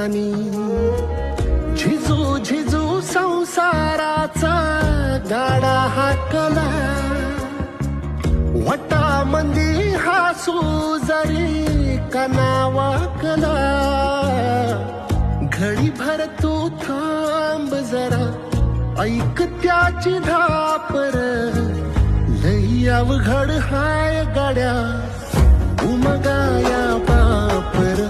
मनानी झिजू झिजू संसाराचा गाडा हाकला वटामंदी हासू जरी कना वाकला घडी भर तू थांब जरा ऐक त्याची धापर लई अवघड हाय गाड्या उमगाया पापर